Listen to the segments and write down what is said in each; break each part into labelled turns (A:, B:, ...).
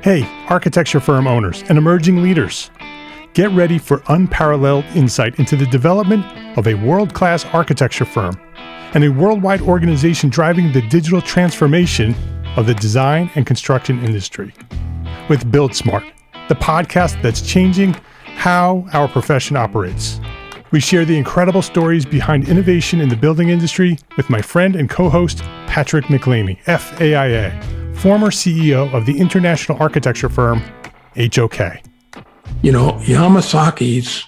A: Hey, architecture firm owners and emerging leaders. Get ready for unparalleled insight into the development of a world-class architecture firm and a worldwide organization driving the digital transformation of the design and construction industry. With Build Smart, the podcast that's changing how our profession operates. We share the incredible stories behind innovation in the building industry with my friend and co-host, Patrick McLeamy, FAIA, former CEO of the international architecture firm, HOK.
B: You know, Yamasaki's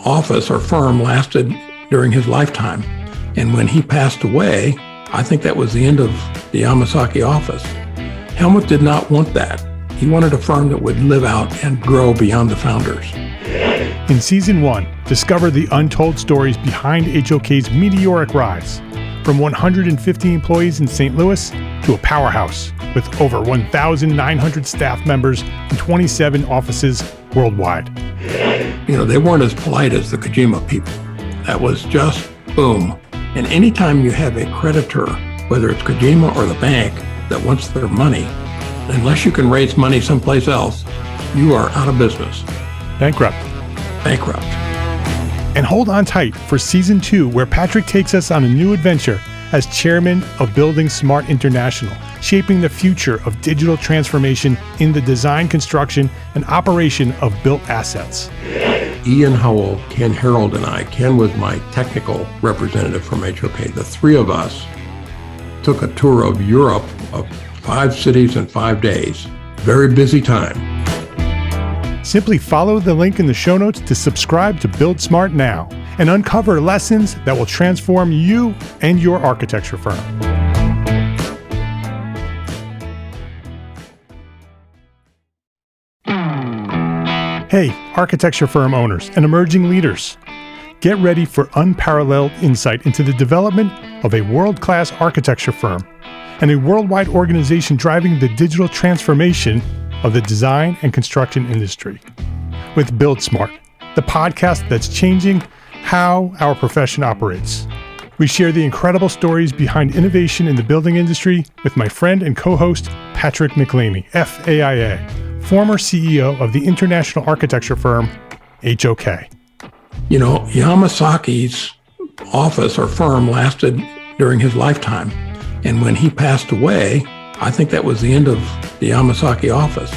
B: office or firm lasted during his lifetime. And when he passed away, I think that was the end of the Yamasaki office. Helmut did not want that. He wanted a firm that would live out and grow beyond the founders.
A: In Season 1, discover the untold stories behind HOK's meteoric rise, from 150 employees in St. Louis to a powerhouse with over 1,900 staff members and 27 offices worldwide.
B: You know, they weren't as polite as the Kojima people. That was just boom. And anytime you have a creditor, whether it's Kojima or the bank, that wants their money, unless you can raise money someplace else, you are out of business.
A: Bankrupt. And hold on tight for Season 2, where Patrick takes us on a new adventure as chairman of Building Smart International, shaping the future of digital transformation in the design, construction, and operation of built assets.
B: Ian Howell, Ken Harold, and I, Ken was my technical representative from HOK. The three of us took a tour of Europe of 5 cities in 5 days. Very busy time.
A: Simply follow the link in the show notes to subscribe to Build Smart now and uncover lessons that will transform you and your architecture firm. Hey, architecture firm owners and emerging leaders. Get ready for unparalleled insight into the development of a world-class architecture firm and a worldwide organization driving the digital transformation of the design and construction industry. With Build Smart, the podcast that's changing how our profession operates. We share the incredible stories behind innovation in the building industry with my friend and co-host, Patrick McLeamy, FAIA, former CEO of the international architecture firm, HOK.
B: You know, Yamasaki's office or firm lasted during his lifetime. And when he passed away, I think that was the end of the Yamasaki office.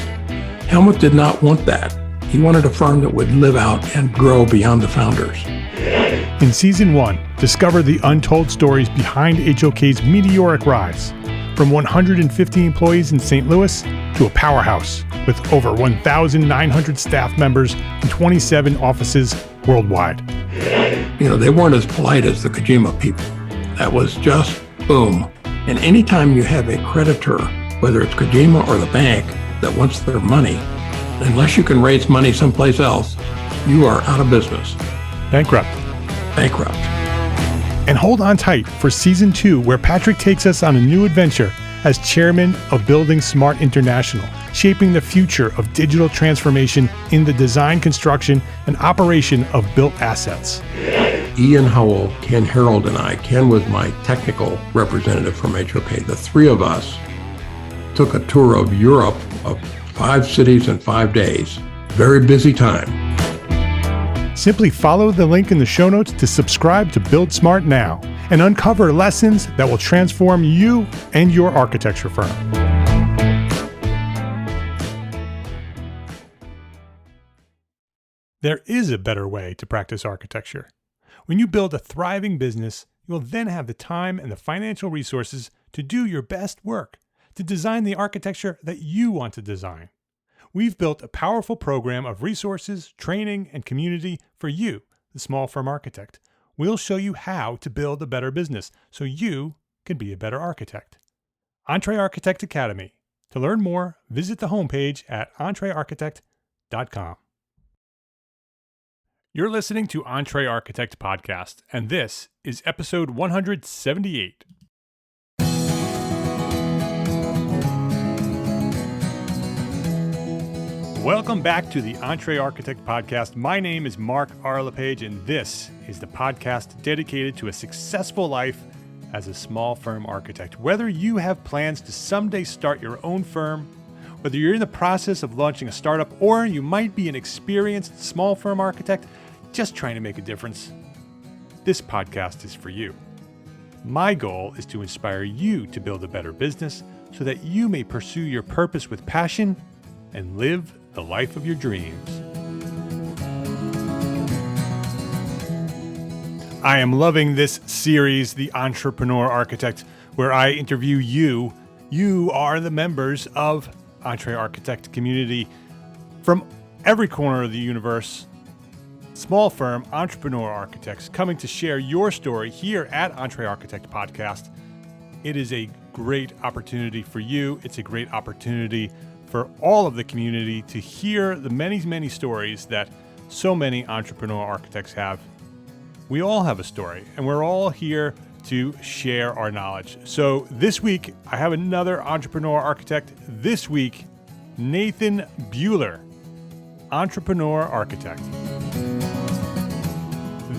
B: Helmut did not want that. He wanted a firm that would live out and grow beyond the founders.
A: In Season 1, discover the untold stories behind HOK's meteoric rise, from 150 employees in St. Louis to a powerhouse with over 1,900 staff members and 27 offices worldwide.
B: You know, they weren't as polite as the Kojima people. That was just boom. And anytime you have a creditor, whether it's Kojima or the bank, that wants their money, unless you can raise money someplace else, you are out of business.
A: Bankrupt. And hold on tight for Season 2, where Patrick takes us on a new adventure as chairman of Building Smart International, shaping the future of digital transformation in the design, construction, and operation of built assets.
B: Ian Howell, Ken Harold, and I, Ken was my technical representative from HOK. The three of us took a tour of Europe of 5 cities in 5 days. Very busy time.
A: Simply follow the link in the show notes to subscribe to Build Smart now and uncover lessons that will transform you and your architecture firm. There is a better way to practice architecture. When you build a thriving business, you will then have the time and the financial resources to do your best work, to design the architecture that you want to design. We've built a powerful program of resources, training, and community for you, the small firm architect. We'll show you how to build a better business so you can be a better architect. EntreArchitect Academy. To learn more, visit the homepage at EntreArchitect.com. You're listening to EntreArchitect Podcast, and this is episode 178. Welcome back to the EntreArchitect Podcast. My name is Mark R. LePage, and this is the podcast dedicated to a successful life as a small firm architect. Whether you have plans to someday start your own firm Whether you're in the process of launching a startup or you might be an experienced small firm architect just trying to make a difference, this podcast is for you. My goal is to inspire you to build a better business so that you may pursue your purpose with passion and live the life of your dreams. I am loving this series, The Entrepreneur Architect, where I interview you. You are the members of EntreArchitect community from every corner of the universe. Small firm entrepreneur architects coming to share your story here at EntreArchitect Podcast. It is a great opportunity for you. It's a great opportunity for all of the community to hear the many, many stories that so many entrepreneur architects have. We all have a story, and we're all here to share our knowledge. So this week, I have another entrepreneur architect. This week, Nathan Buhler, entrepreneur architect.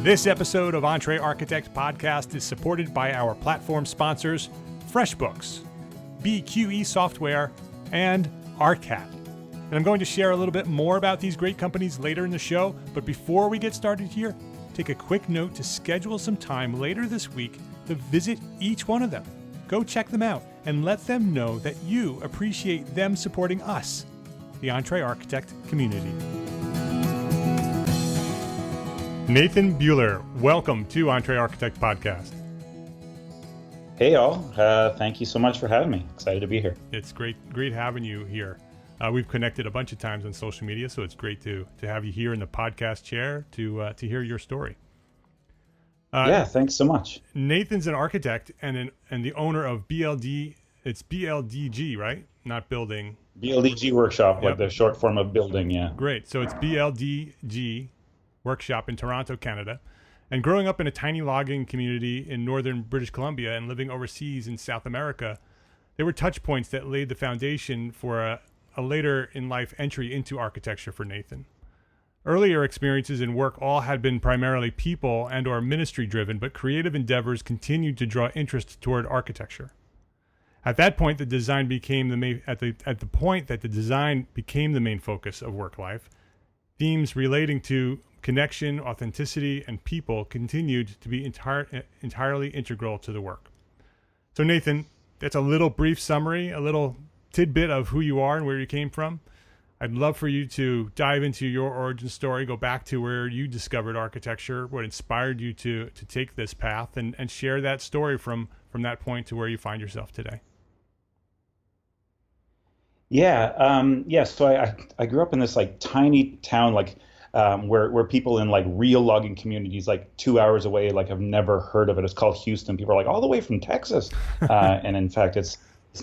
A: This episode of EntreArchitect Podcast is supported by our platform sponsors, FreshBooks, BQE Software, and ARCAT. And I'm going to share a little bit more about these great companies later in the show, but before we get started here, take a quick note to schedule some time later this week to visit each one of them. Go check them out and let them know that you appreciate them supporting us, the EntreArchitect community. Nathan Buhler, welcome to EntreArchitect Podcast.
C: Hey all, thank you so much for having me. Excited to be here.
A: It's great having you here. We've connected a bunch of times on social media, so it's great to have you here in the podcast chair to hear your story.
C: Yeah, thanks so much.
A: Nathan's an architect and the owner of BLD. It's BLDG, right? Not building.
C: BLDG Workshop,
A: Yep.
C: like the short form of building, yeah.
A: Great. So it's BLDG Workshop in Toronto, Canada. And growing up in a tiny logging community in northern British Columbia and living overseas in South America, there were touch points that laid the foundation for a later in life entry into architecture for Nathan. Earlier experiences in work all had been primarily people and or ministry driven, but creative endeavors continued to draw interest toward architecture. At that point, the design became the main focus of work life. Themes relating to connection, authenticity, and people continued to be entirely integral to the work. So Nathan, that's a little brief summary, a little tidbit of who you are and where you came from. I'd love for you to dive into your origin story, go back to where you discovered architecture, what inspired you to take this path, and share that story from that point to where you find yourself today.
C: Yeah, so I grew up in this like tiny town, like where people in like real logging communities, like 2 hours away, like have never heard of it. It's called Houston. People are like all the way from Texas, and in fact, it's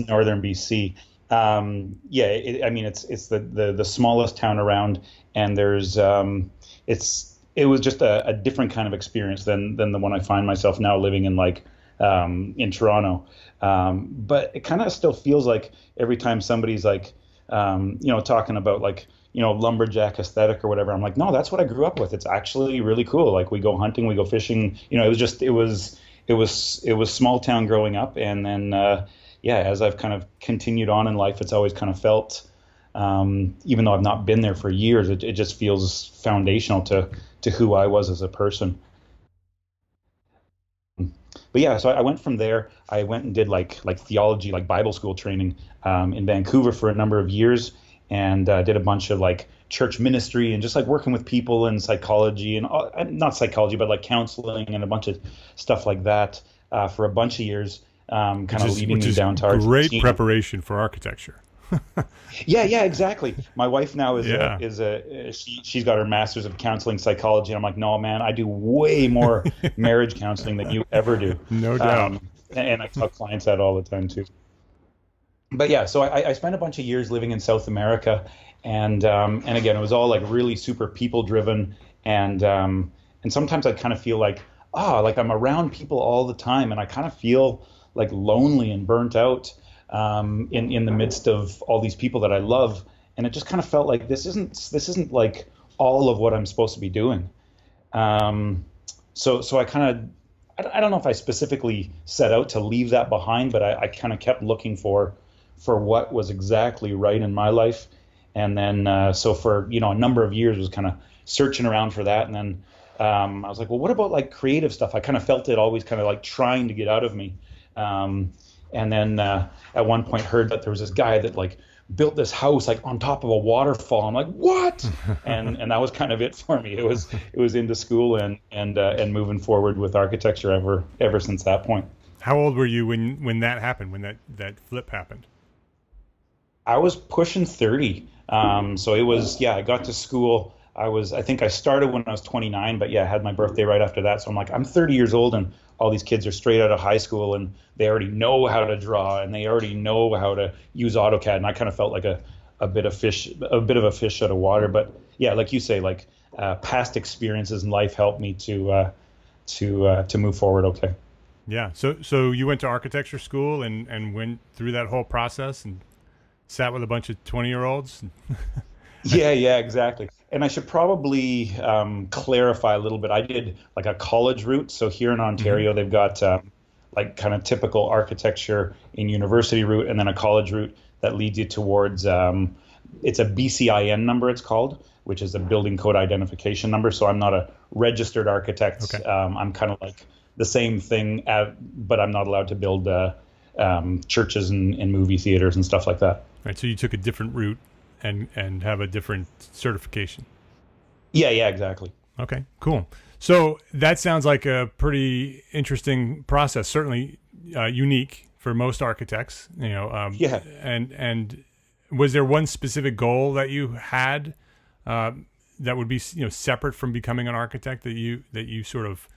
C: northern BC. It's the smallest town around, and there's it was just a different kind of experience than the one I find myself now living in, like in Toronto. But it kind of still feels like every time somebody's like talking about like lumberjack aesthetic or whatever, I'm like, no, that's what I grew up with. It's actually really cool. Like we go hunting, we go fishing. It was small town growing up, and then as I've kind of continued on in life, it's always kind of felt, even though I've not been there for years, it just feels foundational to who I was as a person. But yeah, so I went from there. I went and did like theology, like Bible school training in Vancouver for a number of years, and did a bunch of like church ministry and just like working with people and psychology and not psychology, but like counseling and a bunch of stuff like that for a bunch of years. Kind of leading me down towards
A: great preparation for architecture.
C: Yeah, exactly. My wife now she's got her master's of counseling psychology. And I'm like, no, man, I do way more marriage counseling than you ever do.
A: No doubt.
C: And I tell clients that all the time too. But yeah, so I spent a bunch of years living in South America, and again, it was all like really super people driven, and sometimes I kind of feel like I'm around people all the time, and I kind of feel like lonely and burnt out in the midst of all these people that I love, and it just kind of felt like this isn't like all of what I'm supposed to be doing. So I kind of, I don't know if I specifically set out to leave that behind, but I kind of kept looking for for what was exactly right in my life. And then so for a number of years was kind of searching around for that. And then I was like, well, what about like creative stuff? I kind of felt it always kind of like trying to get out of me. And then at one point heard that there was this guy that like built this house like on top of a waterfall. I'm like, what? and that was kind of it for me. It was into school and moving forward with architecture ever since that point.
A: How old were you when that happened, when that flip happened?
C: I was pushing 30. So it was, I got to school. I think I started when I was 29, but I had my birthday right after that. So I'm like, I'm 30 years old and all these kids are straight out of high school and they already know how to draw and they already know how to use AutoCAD. And I kind of felt like a bit of a fish out of water. But like you say, like past experiences in life helped me to move forward. Okay.
A: Yeah. So you went to architecture school and went through that whole process and sat with a bunch of 20-year-olds.
C: Yeah, exactly. And I should probably clarify a little bit. I did like a college route. So here in Ontario, they've got like kind of typical architecture in university route, and then a college route that leads you towards it's a BCIN number, it's called, which is a building code identification number. So I'm not a registered architect.
A: Okay.
C: I'm kind of like the same thing, but I'm not allowed to build churches and movie theaters and stuff like that.
A: Right. So you took a different route and have a different certification.
C: Yeah, exactly.
A: Okay, cool. So that sounds like a pretty interesting process. Certainly unique for most architects.
C: Yeah.
A: And was there one specific goal that you had that would be separate from becoming an architect that you sort of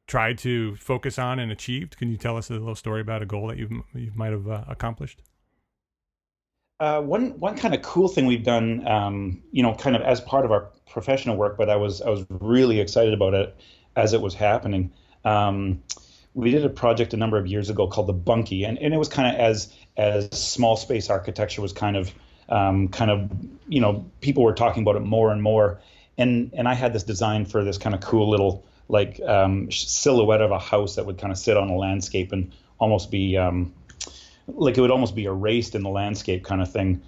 A: tried to focus on and achieved? Can you tell us a little story about a goal that you might have accomplished?
C: One kind of cool thing we've done, kind of as part of our professional work, but I was really excited about it as it was happening. We did a project a number of years ago called the Bunkie, and it was kind of as small space architecture was kind of people were talking about it more and more, and I had this design for this kind of cool little like silhouette of a house that would kind of sit on a landscape and almost be like it would almost be erased in the landscape kind of thing,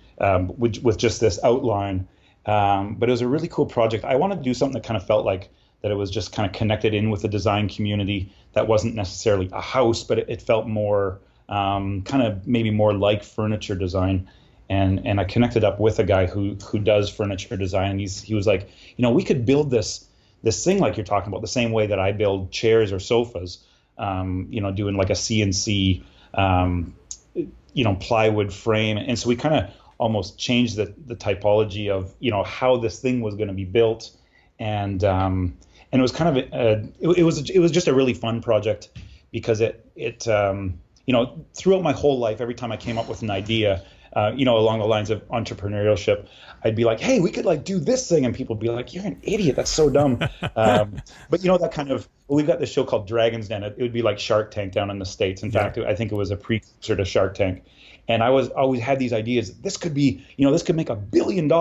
C: with just this outline. But it was a really cool project. I wanted to do something that kind of felt like that it was just kind of connected in with the design community that wasn't necessarily a house, but it felt more kind of maybe more like furniture design. And I connected up with a guy who does furniture design. And he was like, we could build this thing like you're talking about, the same way that I build chairs or sofas, doing like a CNC plywood frame. And so we kind of almost changed the typology of, how this thing was going to be built. And it was kind of, it was just a really fun project because it throughout my whole life, every time I came up with an idea, along the lines of entrepreneurship, I'd be like, hey, we could like do this thing. And people would be like, you're an idiot. That's so dumb. But that kind of, we've got this show called Dragon's Den. It would be like Shark Tank down in the States. In fact, I think it was a precursor to Shark Tank. And I always had these ideas. This could be, this could make $1 billion.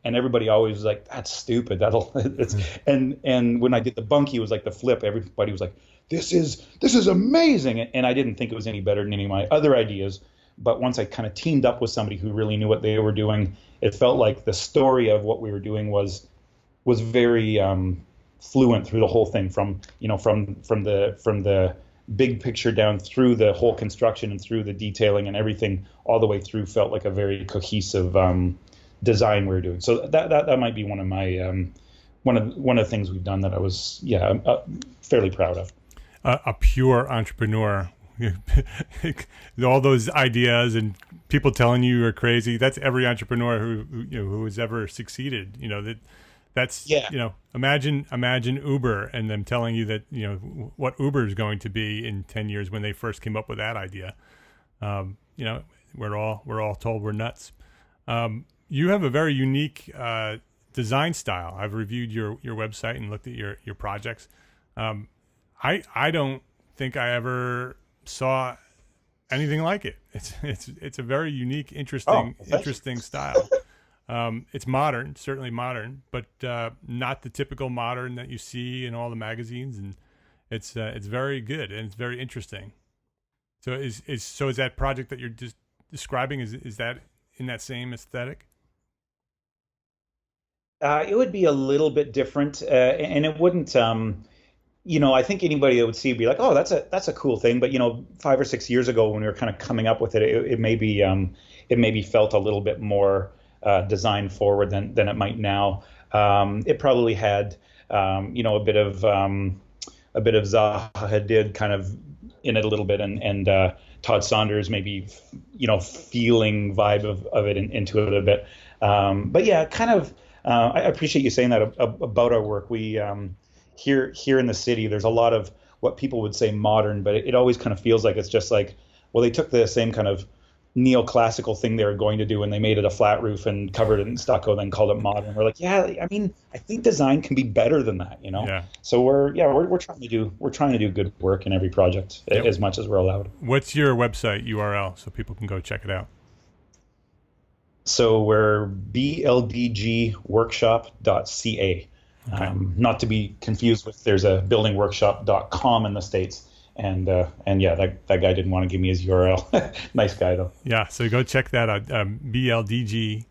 C: And everybody always was like, that's stupid. And when I did the Bunkie, it was like the flip. Everybody was like, this is amazing. And I didn't think it was any better than any of my other ideas. But once I kind of teamed up with somebody who really knew what they were doing, it felt like the story of what we were doing was very fluent through the whole thing, from the big picture down through the whole construction and through the detailing and everything all the way through. Felt like a very cohesive design we were doing. So that might be one of my one of the things we've done that I was fairly proud of.
A: A pure entrepreneur. All those ideas and people telling you are crazy. That's every entrepreneur who has ever succeeded. That's imagine Uber and them telling you that what Uber is going to be in 10 years when they first came up with that idea. We're all told we're nuts. You have a very unique design style. I've reviewed your website and looked at your projects. I don't think I ever saw anything like it. It's a very unique, interesting style. It's modern, certainly modern, but not the typical modern that you see in all the magazines, and it's very good and it's very interesting. So is that project that you're just describing, is that in that same aesthetic?
C: It would be a little bit different, and it wouldn't. I think anybody that would see it would be like, oh, that's a cool thing. But 5 or 6 years ago, when we were kind of coming up with it, it maybe felt a little bit more design forward than it might now. It probably had a bit of Zaha Hadid kind of in it a little bit, and Todd Saunders maybe feeling vibe of it into it a bit. But yeah, kind of. I appreciate you saying that about our work. We here in the city, there's a lot of what people would say modern, but it always kind of feels like it's just like, well, they took the same kind of neoclassical thing they were going to do and they made it a flat roof and covered it in stucco, then called it modern. We're like, yeah, I mean, I think design can be better than that,
A: Yeah.
C: So we're trying to do good work in every project as much as we're allowed.
A: What's your website URL so people can go check it out?
C: So we're bldgworkshop.ca.
A: Okay.
C: Not to be confused with, there's a buildingworkshop.com in the States. And yeah, that guy didn't want to give me his URL. Nice guy, though.
A: Yeah, so go check that out, BLDG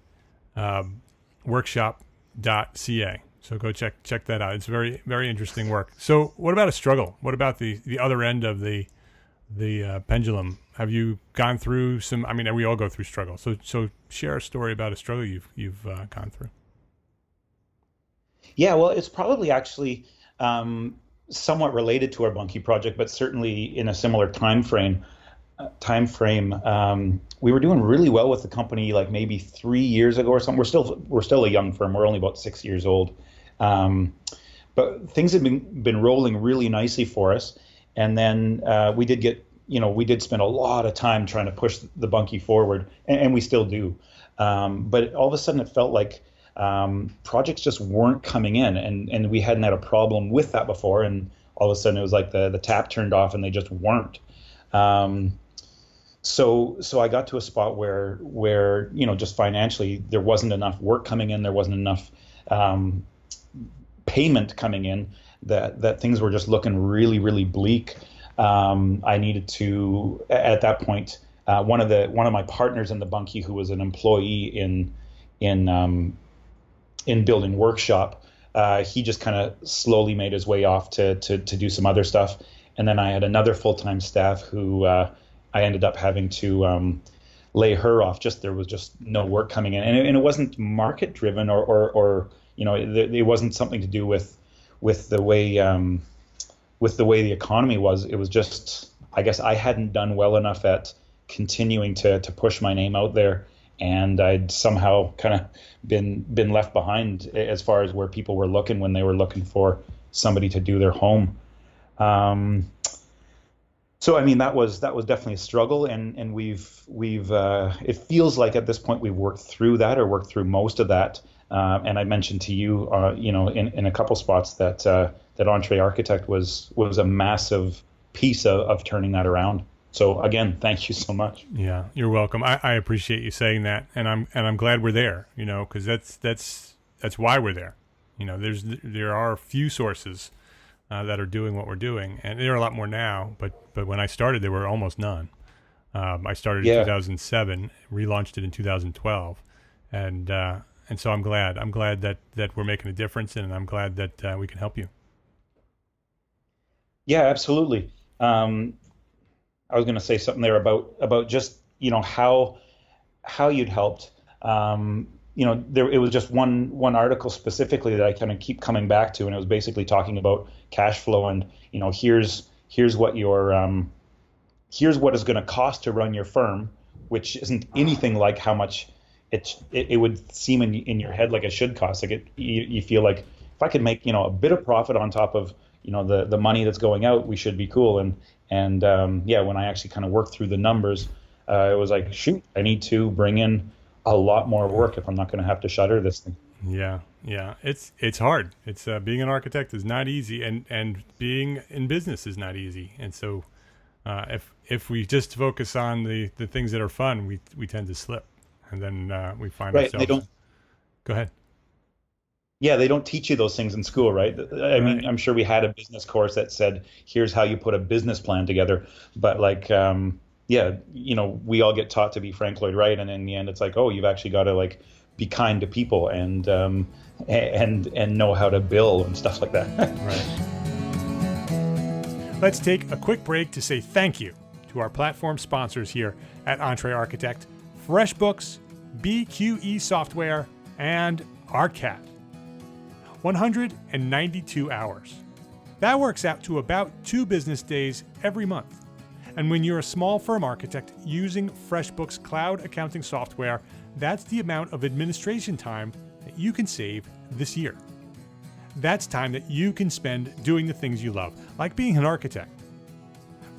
A: workshop.ca. So go check that out. It's very, very interesting work. So what about a struggle? What about the other end of the pendulum? Have you gone through some? I mean, we all go through struggle. So share a story about a struggle you've gone through.
C: Yeah, well, it's probably actually somewhat related to our Bunkie project, but certainly in a similar time frame. We were doing really well with the company, like maybe 3 years ago or something. We're still a young firm. We're only about 6 years old, but things have been rolling really nicely for us. And then we did spend a lot of time trying to push the Bunkie forward, and we still do. But all of a sudden, it felt like projects just weren't coming in, and we hadn't had a problem with that before. And all of a sudden, it was like the tap turned off, and they just weren't. So I got to a spot where just financially, there wasn't enough work coming in, there wasn't enough payment coming in, that things were just looking really, really bleak. I needed to, at that point, one of my partners in the Bunkie, who was an employee in building workshop, he just kind of slowly made his way off to do some other stuff. And then I had another full-time staff who I ended up having to lay her off. There was just no work coming in, and it wasn't market driven or it wasn't something to do with the way the economy was. It was just, I guess I hadn't done well enough at continuing to push my name out there, and I'd somehow kind of been left behind as far as where people were looking when they were looking for somebody to do their home. So I mean, that was definitely a struggle, and we've it feels like at this point we've worked through that, or worked through most of that. And I mentioned to you, in a couple spots that EntreArchitect was a massive piece of turning that around. So again, thank you so much.
A: Yeah, you're welcome. I appreciate you saying that, and I'm glad we're there. Because that's why we're there. There are a few sources that are doing what we're doing, and there are a lot more now. But when I started, there were almost none. I started in 2007, relaunched it in 2012, and so I'm glad. I'm glad that we're making a difference, and I'm glad that we can help you.
C: Yeah, absolutely. I was going to say something there about just how you'd helped. It was just one article specifically that I kind of keep coming back to, and it was basically talking about cash flow, and here's what here's what it's going to cost to run your firm, which isn't anything like how much it would seem in your head like it should cost. Like you feel like if I could make a bit of profit on top of the money that's going out, we should be cool. And when I actually kind of worked through the numbers, it was like, shoot, I need to bring in a lot more work if I'm not going to have to shutter this thing.
A: Yeah. It's hard. It's being an architect is not easy, and being in business is not easy. And so if we just focus on the things that are fun, we tend to slip, and then we find ourselves. Go ahead.
C: Yeah, they don't teach you those things in school, right? I mean, I'm sure we had a business course that said, here's how you put a business plan together. But yeah, we all get taught to be Frank Lloyd Wright, and in the end, it's like, oh, you've actually got to like be kind to people and know how to bill and stuff like that.
A: Right. Let's take a quick break to say thank you to our platform sponsors here at EntreArchitect: FreshBooks, BQE Software, and ARCAT. 192 hours. That works out to about 2 business days every month. And when you're a small firm architect using FreshBooks cloud accounting software, that's the amount of administration time that you can save this year. That's time that you can spend doing the things you love, like being an architect.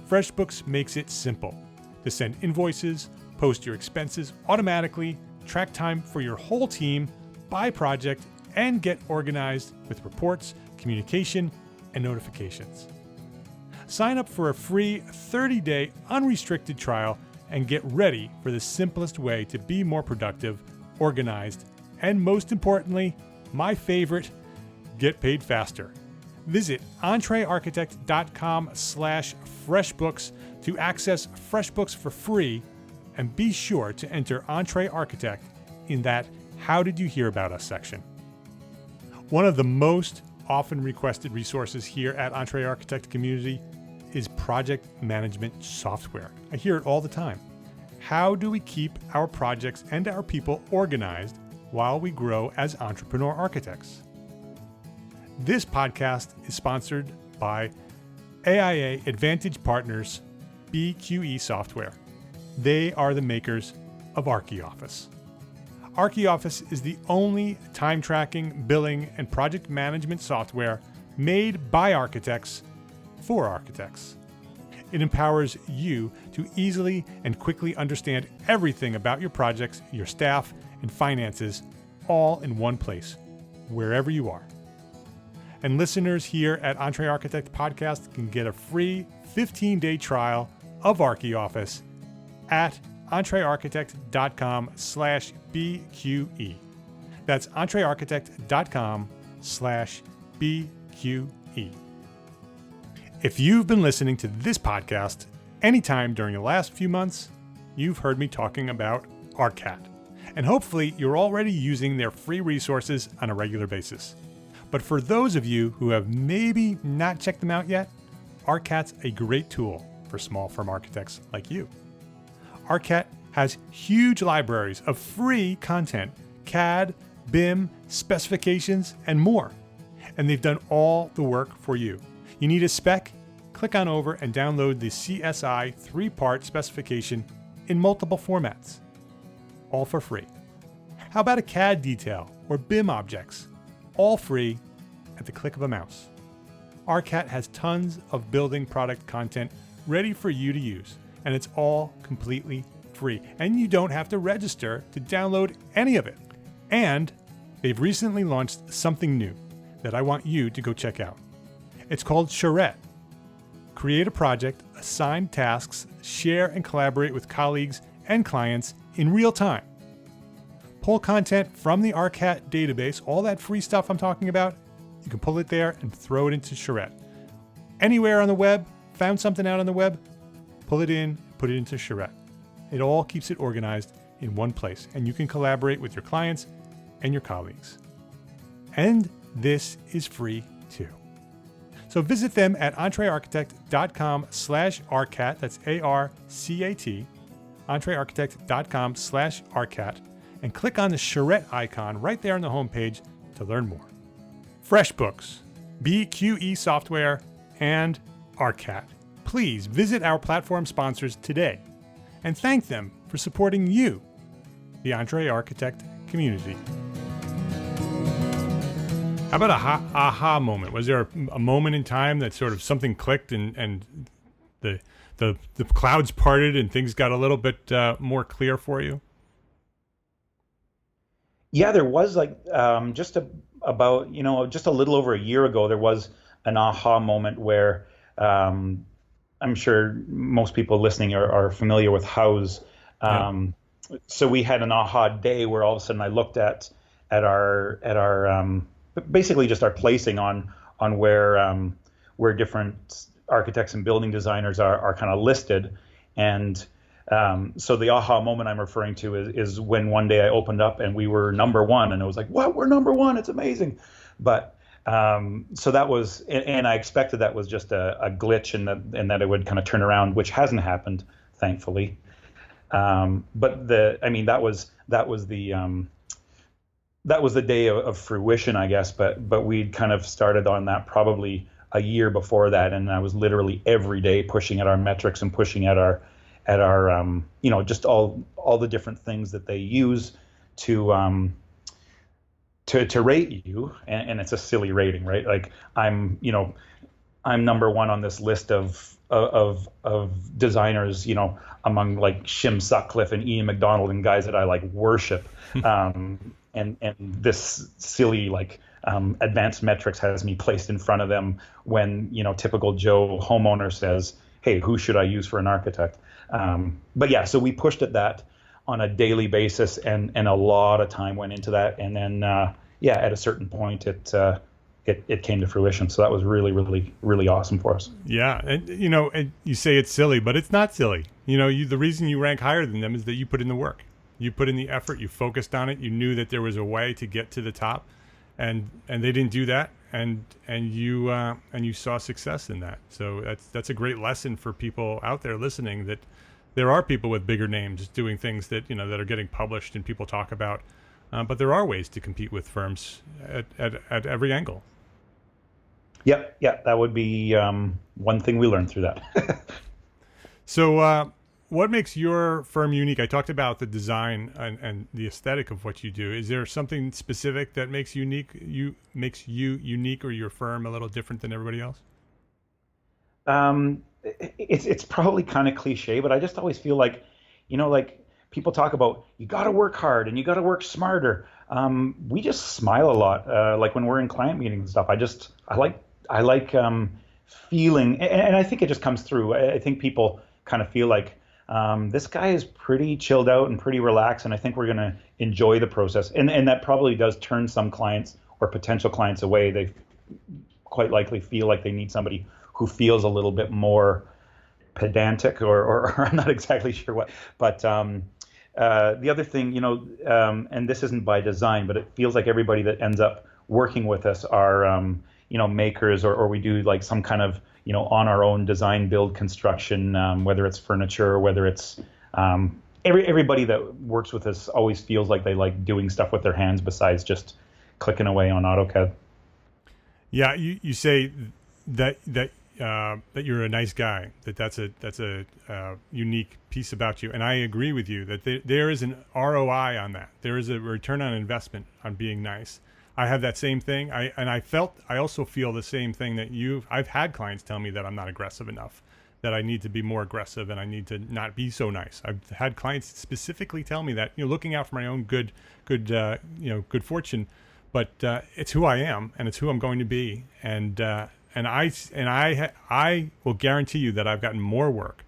A: FreshBooks makes it simple to send invoices, post your expenses automatically, track time for your whole team by project, and get organized with reports, communication, and notifications. Sign up for a free 30-day unrestricted trial and get ready for the simplest way to be more productive, organized, and most importantly, my favorite, get paid faster. Visit EntreArchitect.com/FreshBooks to access FreshBooks for free, and be sure to enter EntreArchitect in that How Did You Hear About Us section. One of the most often requested resources here at EntreArchitect community is project management software. I hear it all the time. How do we keep our projects and our people organized while we grow as entrepreneur architects? This podcast is sponsored by AIA Advantage Partners BQE Software. They are the makers of ArchiOffice. ArchiOffice is the only time tracking, billing, and project management software made by architects for architects. It empowers you to easily and quickly understand everything about your projects, your staff, and finances, all in one place, wherever you are. And listeners here at EntreArchitect Podcast can get a free 15-day trial of ArchiOffice at EntreArchitect.com/BQE. That's EntreArchitect.com/BQE. If you've been listening to this podcast anytime during the last few months, you've heard me talking about ARCAT. And hopefully you're already using their free resources on a regular basis. But for those of you who have maybe not checked them out yet, ARCAT's a great tool for small firm architects like you. ARCAT has huge libraries of free content, CAD, BIM, specifications, and more. And they've done all the work for you. You need a spec? Click on over and download the CSI 3-part specification in multiple formats. All for free. How about a CAD detail or BIM objects? All free at the click of a mouse. ARCAT has tons of building product content ready for you to use, and it's all completely free. And you don't have to register to download any of it. And they've recently launched something new that I want you to go check out. It's called Charrette. Create a project, assign tasks, share and collaborate with colleagues and clients in real time. Pull content from the ARCAT database, all that free stuff I'm talking about, you can pull it there and throw it into Charrette. Anywhere on the web, found something out on the web, pull it in, put it into Charrette. It all keeps it organized in one place, and you can collaborate with your clients and your colleagues. And this is free too. So visit them at EntreArchitect.com/ARCAT, that's ARCAT, EntreArchitect.com/ARCAT, and click on the Charrette icon right there on the homepage to learn more. FreshBooks, BQE Software, and ARCAT. Please visit our platform sponsors today and thank them for supporting you, the EntreArchitect community. How about a aha moment? Was there a moment in time that sort of something clicked and the clouds parted and things got a little bit more clear for you?
C: Yeah, there was just a little over a year ago, there was an aha moment where I'm sure most people listening are familiar with House. So we had an aha day where all of a sudden I looked at our basically just our placing on where different architects and building designers are kind of listed, and So the aha moment I'm referring to is when one day I opened up and we were number one, and it was like, what? We're number one. It's amazing. But so that was, and I expected that was just a glitch, and that it would kind of turn around, which hasn't happened, thankfully. But that was the day of fruition, I guess. But we'd kind of started on that probably a year before that, and I was literally every day pushing at our metrics and pushing at our just all the different things that they use to rate you, and it's a silly rating, right? Like I'm number one on this list of designers, among like Shim Sutcliffe and Ian McDonald and guys that I like worship. And this silly advanced metrics has me placed in front of them when typical Joe homeowner says, hey, who should I use for an architect? But yeah, so we pushed at that on a daily basis, and a lot of time went into that. And then at a certain point it came to fruition. So that was really, really, really awesome for us.
A: Yeah, and and you say it's silly, but it's not silly. The reason you rank higher than them is that you put in the work. You put in the effort, you focused on it, you knew that there was a way to get to the top, and they didn't do that, and you saw success in that. So that's a great lesson for people out there listening, that there are people with bigger names doing things that that are getting published and people talk about, but there are ways to compete with firms at every angle.
C: Yeah, that would be one thing we learned through that.
A: So what makes your firm unique? I talked about the design and the aesthetic of what you do. Is there something specific that makes you unique, or your firm a little different than everybody else?
C: It's probably kind of cliche, but I just always feel like, people talk about you got to work hard and you got to work smarter. We just smile a lot, like when we're in client meetings and stuff. I like feeling, and I think it just comes through. I think people kind of feel like this guy is pretty chilled out and pretty relaxed, and I think we're going to enjoy the process. And that probably does turn some clients or potential clients away. They quite likely feel like they need somebody who feels a little bit more pedantic, or I'm not exactly sure what. But the other thing, and this isn't by design, but it feels like everybody that ends up working with us are makers, or we do like some kind of on our own design, build, construction, whether it's furniture or whether it's everybody that works with us always feels like they like doing stuff with their hands besides just clicking away on AutoCAD. Yeah,
A: you say that you're a nice guy. That's a unique piece about you, and I agree with you that there is an ROI on that. There is a return on investment on being nice. I have that same thing. I also feel the same thing that I've had clients tell me that I'm not aggressive enough, that I need to be more aggressive and I need to not be so nice. I've had clients specifically tell me that, looking out for my own good fortune, but it's who I am and it's who I'm going to be. And I will guarantee you that I've gotten more work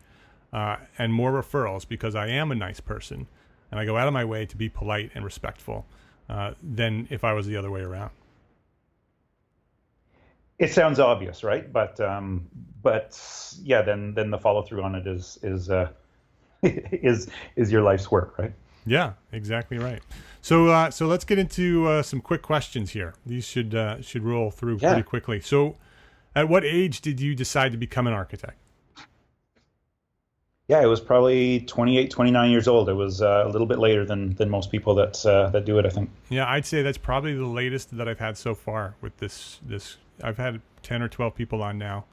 A: and more referrals because I am a nice person and I go out of my way to be polite and respectful than if I was the other way around.
C: It sounds obvious, right? But yeah, then the follow through on it is your life's work, right?
A: Yeah, exactly right. So let's get into some quick questions here. These should roll through pretty quickly. So, at what age did you decide to become an architect?
C: Yeah, it was probably 28, 29 years old. It was a little bit later than most people that do it, I think.
A: Yeah, I'd say that's probably the latest that I've had so far with this. I've had 10 or 12 people on now,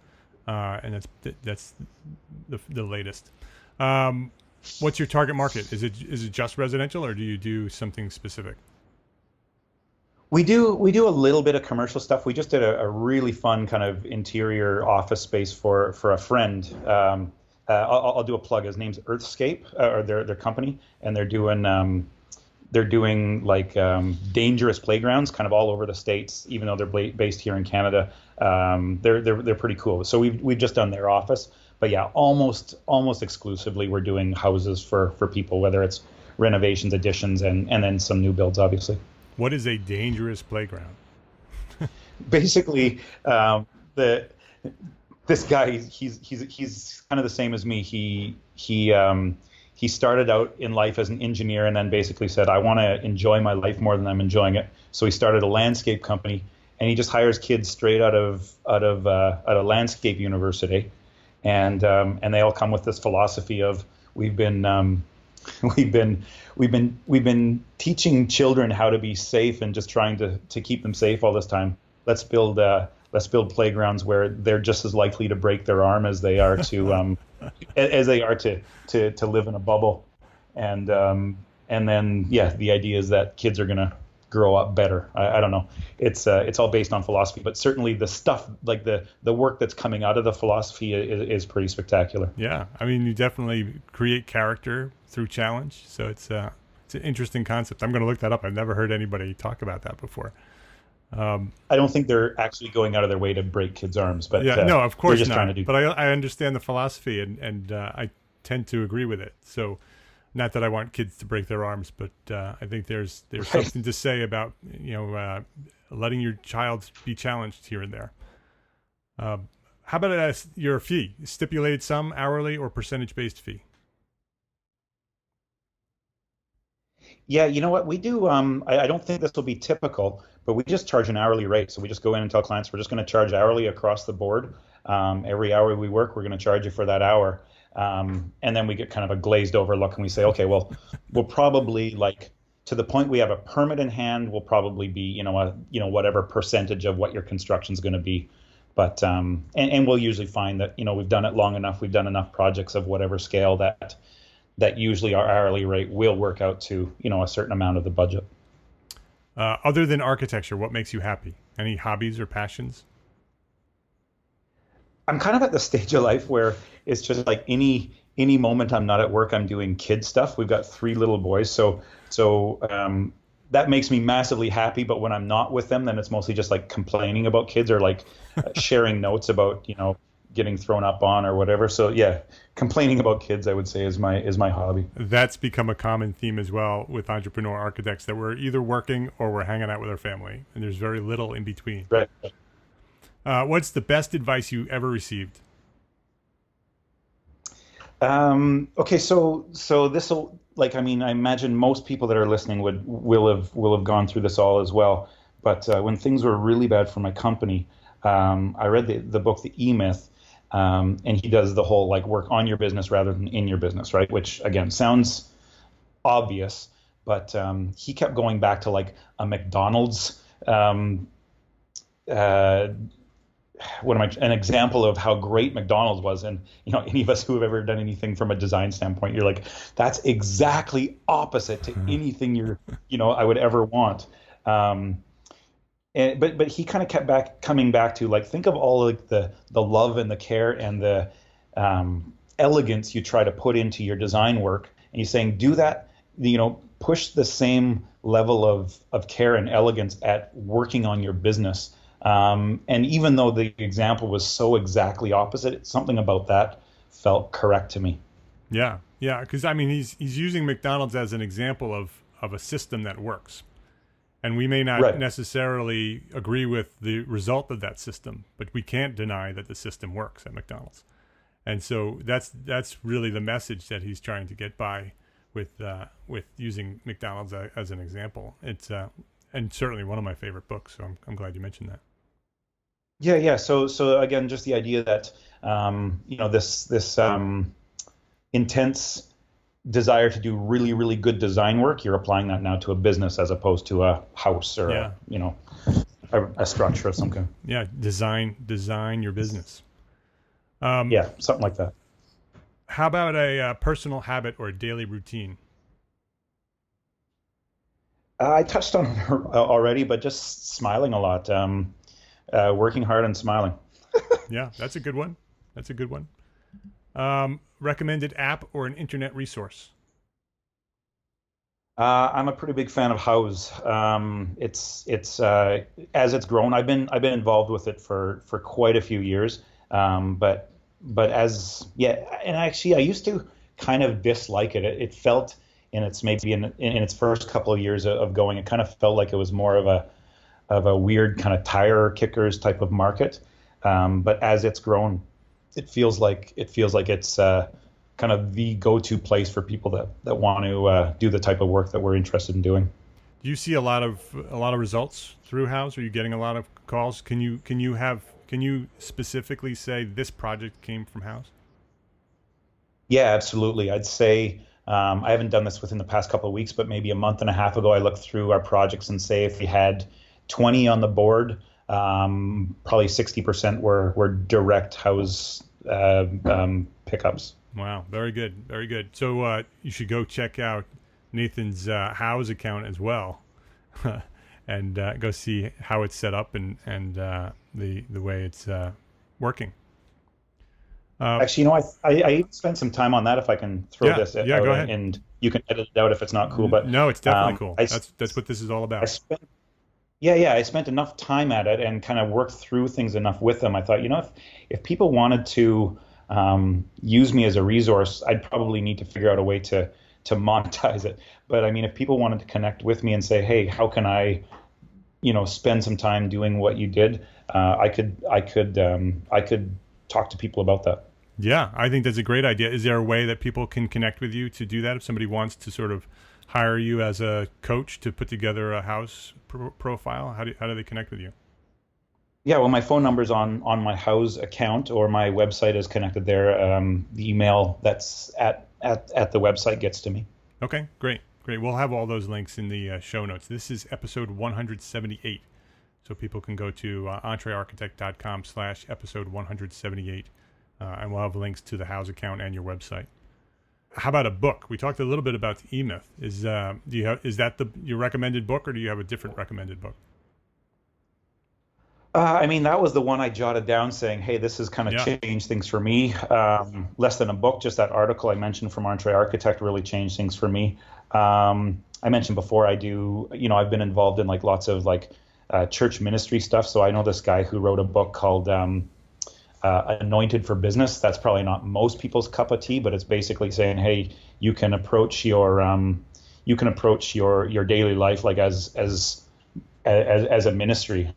A: and that's the latest. What's your target market? Is it just residential, or do you do something specific?
C: We do a little bit of commercial stuff. We just did a really fun kind of interior office space for a friend. I'll do a plug. His name's Earthscape, or their company, and they're doing like dangerous playgrounds kind of all over the States, even though they're based here in Canada. They're pretty cool. So we've just done their office, but yeah, almost exclusively we're doing houses for people, whether it's renovations, additions, and then some new builds, obviously.
A: What is a dangerous playground?
C: Basically, this guy, he's kind of the same as me. He he started out in life as an engineer and then basically said, I want to enjoy my life more than I'm enjoying it. So he started a landscape company, and he just hires kids straight out of a landscape university, and they all come with this philosophy of we've been teaching children how to be safe and just trying to keep them safe all this time. Let's build playgrounds where they're just as likely to break their arm as they are to to live in a bubble. And then the idea is that kids are gonna grow up better. I don't know. It's all based on philosophy, but certainly the stuff, like the work that's coming out of the philosophy is pretty spectacular.
A: Yeah, I mean, you definitely create character through challenge. So it's an interesting concept. I'm going to look that up. I've never heard anybody talk about that before.
C: I don't think they're actually going out of their way to break kids' arms, but
A: no, of course
C: just
A: not.
C: Trying to do.
A: But I understand the philosophy, and I tend to agree with it. So, not that I want kids to break their arms, but I think there's something to say about letting your child be challenged here and there. How about your fee? Stipulated sum, hourly, or percentage-based fee?
C: Yeah, you know what we do? I don't think this will be typical, but we just charge an hourly rate. So we just go in and tell clients we're just going to charge hourly across the board. Every hour we work, we're going to charge you for that hour. And then we get kind of a glazed over look and we say, okay, well, we'll probably, like, to the point we have a permit in hand, will probably be, whatever percentage of what your construction's going to be. But and we'll usually find that, we've done it long enough, we've done enough projects of whatever scale that usually our hourly rate will work out to, a certain amount of the budget.
A: Other than architecture, what makes you happy? Any hobbies or passions?
C: I'm kind of at the stage of life where it's just like any moment I'm not at work, I'm doing kid stuff. We've got 3 little boys, so that makes me massively happy. But when I'm not with them, then it's mostly just like complaining about kids or like sharing notes about getting thrown up on or whatever. So yeah, complaining about kids, I would say, is my hobby.
A: That's become a common theme as well with entrepreneur architects, that we're either working or we're hanging out with our family, and there's very little in between.
C: Right.
A: What's the best advice you ever received?
C: Okay, so this will, I imagine most people that are listening will have gone through this all as well. But when things were really bad for my company, I read the book, The E-Myth, and he does the whole work on your business rather than in your business, right? Which again sounds obvious, but he kept going back to a McDonald's. An example of how great McDonald's was, and any of us who have ever done anything from a design standpoint, you're like, that's exactly opposite to anything I would ever want. But he kind of kept coming back to think of all the love and the care and the elegance you try to put into your design work, and he's saying do that, push the same level of care and elegance at working on your business. And even though the example was so exactly opposite, something about that felt correct to me.
A: Yeah, because he's using McDonald's as an example of a system that works. And we may not necessarily agree with the result of that system, but we can't deny that the system works at McDonald's. And so that's really the message that he's trying to get by with using McDonald's as an example. It's and certainly one of my favorite books. So I'm glad you mentioned that.
C: Yeah. So again, just the idea that this intense desire to do really, really good design work, you're applying that now to a business as opposed to a house or a structure of some kind.
A: Yeah, design your business.
C: Yeah, something like that.
A: How about a personal habit or a daily routine?
C: I touched on it already, but just smiling a lot, working hard and smiling.
A: Yeah, that's a good one. Recommended app or an internet resource?
C: I'm a pretty big fan of House. It's as it's grown, I've been involved with it for quite a few years. But and actually I used to kind of dislike it. It felt in its first couple of years of going, it kind of felt like it was more of a weird kind of tire kickers type of market. But as it's grown, it feels like it's kind of the go-to place for people that want to do the type of work that we're interested in doing.
A: Do you see a lot of results through Houzz? Are you getting a lot of calls? Can you specifically say this project came from Houzz?
C: Yeah, absolutely. I'd say I haven't done this within the past couple of weeks, but maybe a month and a half ago, I looked through our projects and say if we had 20 on the board, probably 60% were direct Houzz pickups.
A: Wow, very good, very good. So you should go check out Nathan's Houzz account as well, and go see how it's set up and the way it's working.
C: Actually, I spent some time on that. If I can throw this out,
A: go ahead.
C: And you can edit it out if it's not cool. But
A: no, it's definitely cool. That's what this is all about.
C: I spent enough time at it and kind of worked through things enough with them. I thought, if people wanted to use me as a resource, I'd probably need to figure out a way to monetize it. But I mean, if people wanted to connect with me and say, hey, how can I, spend some time doing what you did, I could talk to people about that.
A: Yeah, I think that's a great idea. Is there a way that people can connect with you to do that? If somebody wants to sort of hire you as a coach to put together a Houzz profile, how do they connect with you?
C: Yeah, well, my phone number's on my Houzz account, or my website is connected there. The email that's at the website gets to me.
A: Okay, great. We'll have all those links in the show notes. This is episode 178. So people can go to EntreArchitect.com/episode 178, and we'll have links to the Houzz account and your website. How about a book? We talked a little bit about the E-Myth. Is that your recommended book, or do you have a different recommended book?
C: I mean, that was the one I jotted down saying, hey, this has kind of changed things for me. Less than a book, just that article I mentioned from EntreArchitect really changed things for me. I mentioned before I've been involved in lots of church ministry stuff. So I know this guy who wrote a book called Anointed for Business. That's probably not most people's cup of tea, but it's basically saying, hey, you can approach your daily life as a ministry.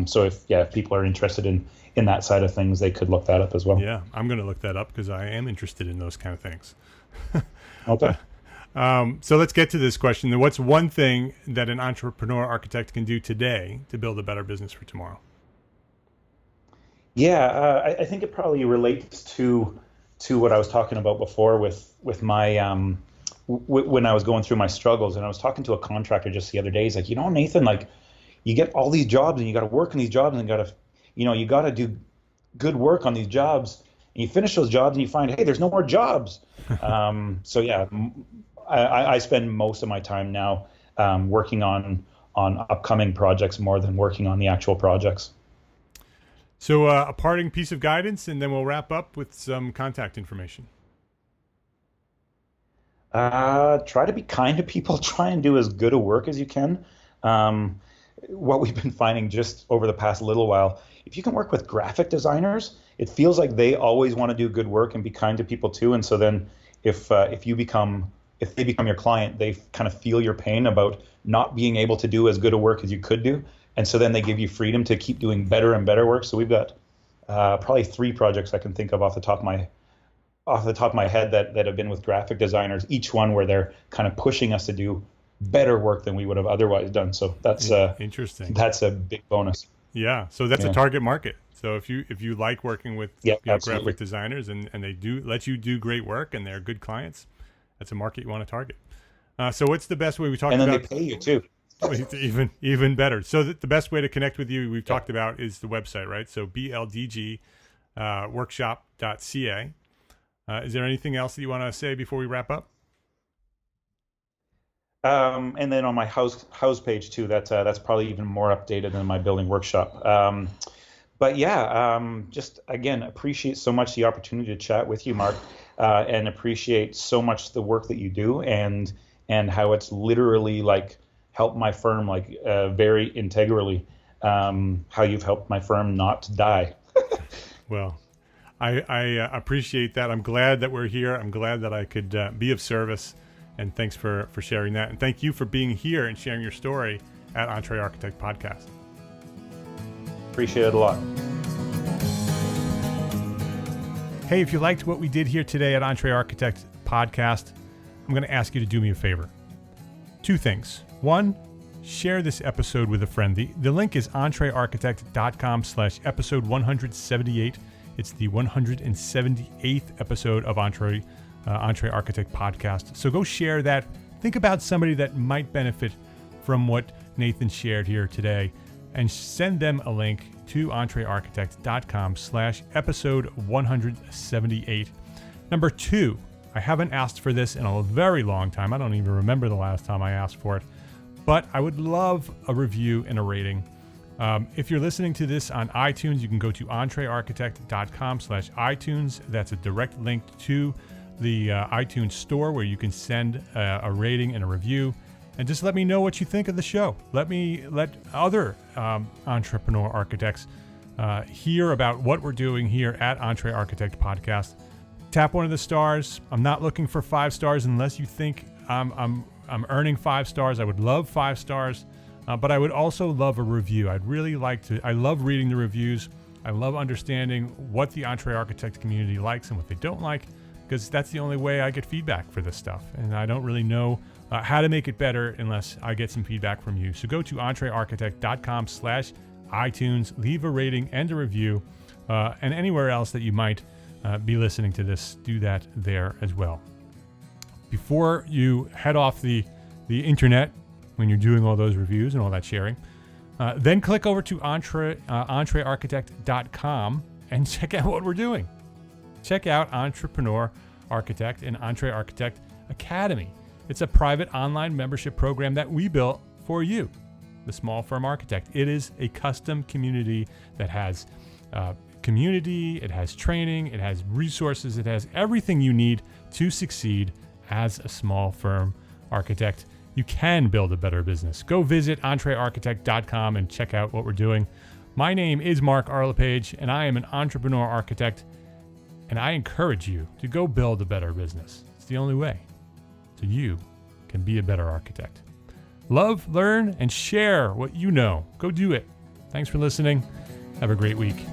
C: So if people are interested in that side of things, they could look that up as well.
A: Yeah, I'm going to look that up because I am interested in those kind of things.
C: Okay.
A: So let's get to this question. What's one thing that an entrepreneur architect can do today to build a better business for tomorrow?
C: Yeah, I think it probably relates to what I was talking about before with my when I was going through my struggles. And I was talking to a contractor just the other day. He's like, Nathan, you get all these jobs and you got to work on these jobs and you got to do good work on these jobs. And you finish those jobs and you find, hey, there's no more jobs. So yeah, I spend most of my time now working on upcoming projects more than working on the actual projects.
A: So a parting piece of guidance, and then we'll wrap up with some contact information.
C: Try to be kind to people. Try and do as good a work as you can. What we've been finding just over the past little while, if you can work with graphic designers, it feels like they always want to do good work and be kind to people too. And so then if they become your client, they kind of feel your pain about not being able to do as good a work as you could do. And so then they give you freedom to keep doing better and better work. So we've got probably 3 projects I can think of off the top of my head that have been with graphic designers, each one where they're kind of pushing us to do better work than we would have otherwise done. So that's
A: interesting.
C: That's a big bonus.
A: Yeah. So that's a target market. So if you like working with graphic designers and they do let you do great work and they're good clients, that's a market you want to target. So what's the best way we talked about?
C: And then they pay you too.
A: Even better. So the best way to connect with you, we've talked about, is the website, right? So bldgworkshop.ca. Is there anything else that you want to say before we wrap up?
C: And then on my Houzz page too, that's probably even more updated than my building workshop. But yeah, just again, appreciate so much the opportunity to chat with you, Mark, and appreciate so much the work that you do and how it's literally helped my firm very integrally, how you've helped my firm not to die.
A: Well, I appreciate that. I'm glad that we're here. I'm glad that I could be of service, and thanks for sharing that. And thank you for being here and sharing your story at EntreArchitect Podcast.
C: Appreciate it a lot.
A: Hey, if you liked what we did here today at EntreArchitect Podcast, I'm going to ask you to do me a favor. 2 things. 1, share this episode with a friend. The link is EntreArchitect.com/episode 178. It's the 178th episode of EntreArchitect Podcast. So go share that. Think about somebody that might benefit from what Nathan shared here today and send them a link to EntreArchitect.com/episode 178. Number 2, I haven't asked for this in a very long time. I don't even remember the last time I asked for it, but I would love a review and a rating. If you're listening to this on iTunes, you can go to EntreArchitect.com/iTunes. That's a direct link to the iTunes store where you can send a rating and a review. And just let me know what you think of the show. Let other entrepreneur architects hear about what we're doing here at EntreArchitect Podcast. Tap one of the stars. I'm not looking for 5 stars unless you think I'm earning 5 stars. I would love 5 stars, but I would also love a review. I'd really like to. I love reading the reviews. I love understanding what the EntreArchitect community likes and what they don't like, because that's the only way I get feedback for this stuff. And I don't really know how to make it better unless I get some feedback from you. So go to EntreArchitect.com/iTunes, leave a rating and a review, and anywhere else that you might be listening to this, do that there as well. Before you head off the internet, when you're doing all those reviews and all that sharing, then click over to EntreArchitect.com and check out what we're doing. Check out Entrepreneur Architect and EntreArchitect Academy. It's a private online membership program that we built for you, the small firm architect. It is a custom community that has community, it has training, it has resources, it has everything you need to succeed as a small firm architect. You can build a better business. Go visit EntreArchitect.com and check out what we're doing. My name is Mark Arlepage, and I am an entrepreneur architect, and I encourage you to go build a better business. It's the only way. So you can be a better architect. Love, learn, and share what you know. Go do it. Thanks for listening. Have a great week.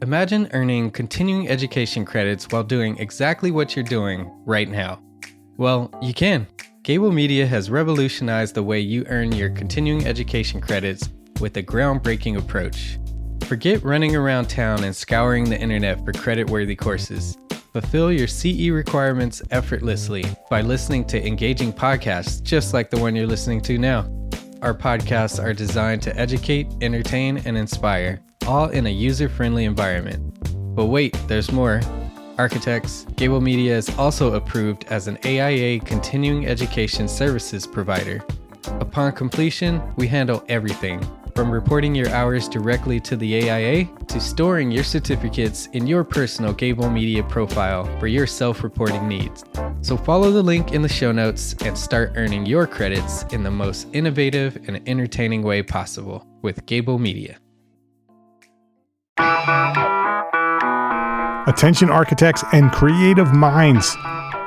D: Imagine earning continuing education credits while doing exactly what you're doing right now. Well, you can. Gable Media has revolutionized the way you earn your continuing education credits with a groundbreaking approach. Forget running around town and scouring the internet for credit-worthy courses. Fulfill your CE requirements effortlessly by listening to engaging podcasts just like the one you're listening to now. Our podcasts are designed to educate, entertain, and inspire, all in a user-friendly environment. But wait, there's more. Architects, Gable Media is also approved as an AIA continuing education services provider. Upon completion, we handle everything, from reporting your hours directly to the AIA to storing your certificates in your personal Gable Media profile for your self-reporting needs. So follow the link in the show notes and start earning your credits in the most innovative and entertaining way possible with Gable Media.
A: Attention architects and creative minds,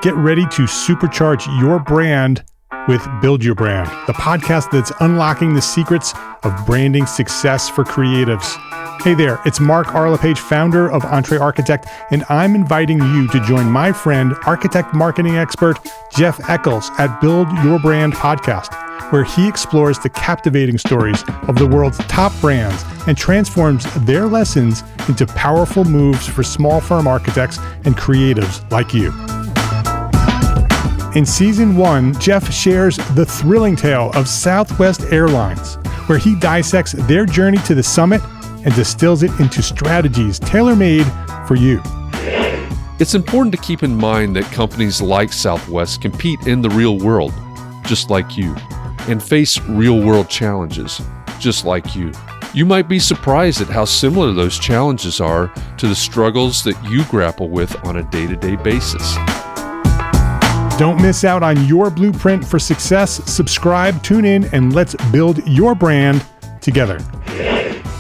A: get ready to supercharge your brand with Build Your Brand, the podcast that's unlocking the secrets of branding success for creatives. Hey there, it's Mark Arlepage, founder of EntreArchitect, and I'm inviting you to join my friend, architect marketing expert Jeff Eccles at Build Your Brand podcast, where he explores the captivating stories of the world's top brands and transforms their lessons into powerful moves for small firm architects and creatives like you. In Season 1, Jeff shares the thrilling tale of Southwest Airlines, where he dissects their journey to the summit and distills it into strategies tailor-made for you.
E: It's important to keep in mind that companies like Southwest compete in the real world, just like you, and face real-world challenges, just like you. You might be surprised at how similar those challenges are to the struggles that you grapple with on a day-to-day basis.
A: Don't miss out on your blueprint for success. Subscribe, tune in, and let's build your brand together.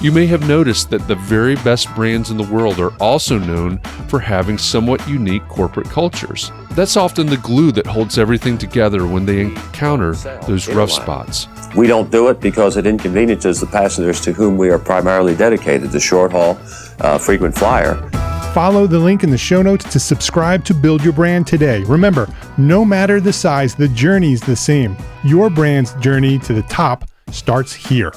E: You may have noticed that the very best brands in the world are also known for having somewhat unique corporate cultures. That's often the glue that holds everything together when they encounter those rough spots.
F: We don't do it because it inconveniences the passengers to whom we are primarily dedicated, the short haul, frequent flyer.
A: Follow the link in the show notes to subscribe to Build Your Brand today. Remember, no matter the size, the journey's the same. Your brand's journey to the top starts here.